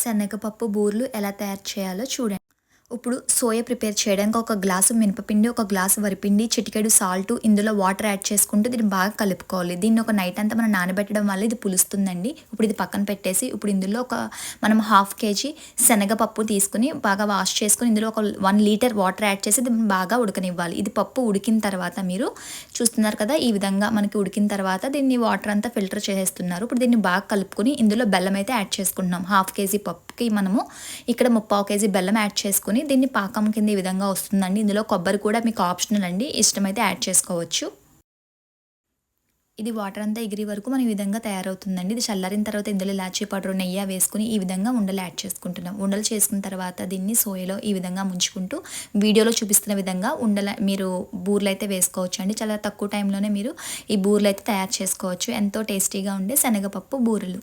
శనగపప్పు బూరెలు ఎలా తయారు చేయాలో చూడండి. ఇప్పుడు సోయా ప్రిపేర్ చేయడానికి ఒక గ్లాసు మినపపిండి, ఒక గ్లాసు వరిపిండి, చిటికెడు సాల్ట్, ఇందులో వాటర్ యాడ్ చేసుకుంటూ దీన్ని బాగా కలుపుకోవాలి. దీన్ని ఒక నైట్ అంతా మనం నానబెట్టడం వల్ల ఇది పులుస్తుందండి. ఇప్పుడు ఇది పక్కన పెట్టేసి ఇప్పుడు ఇందులో మనం 1/2 కేజీ శనగపప్పు తీసుకుని బాగా వాష్ చేసుకుని ఇందులో ఒక 1 లీటర్ వాటర్ యాడ్ చేసి దీన్ని బాగా ఉడకనివ్వాలి. ఇది పప్పు ఉడికిన తర్వాత మీరు చూస్తున్నారు కదా, ఈ విధంగా మనకి ఉడికిన తర్వాత దీన్ని వాటర్ అంతా ఫిల్టర్ చేసేస్తున్నారు. ఇప్పుడు దీన్ని బాగా కలుపుకొని ఇందులో బెల్లం అయితే యాడ్ చేసుకుంటున్నాం. 1/2 కేజీ పప్పుకి మనము ఇక్కడ 3/4 కేజీ బెల్లం యాడ్ చేసుకుని దీన్ని పాకం కింద ఈ విధంగా వస్తుందండి. ఇందులో కొబ్బరి కూడా మీకు ఆప్షనల్ అండి, ఇష్టమైతే యాడ్ చేసుకోవచ్చు. ఇది వాటర్ అంతా ఎగిరి వరకు మనం ఈ విధంగా తయారవుతుందండి. ఇది చల్లారిన తర్వాత ఇందులో ఇలాచీ పౌడర్, నెయ్యి వేసుకుని ఈ విధంగా ఉండలు యాడ్ చేసుకుంటున్నాం. ఉండలు చేసుకున్న తర్వాత దీన్ని సోయలో ఈ విధంగా ముంచుకుంటూ వీడియోలో చూపిస్తున్న విధంగా మీరు బూరెలు అయితే వేసుకోవచ్చు అండి. చాలా తక్కువ టైంలోనే మీరు ఈ బూరెలు అయితే తయారు చేసుకోవచ్చు. ఎంతో టేస్టీగా ఉండే శనగపప్పు బూరెలు.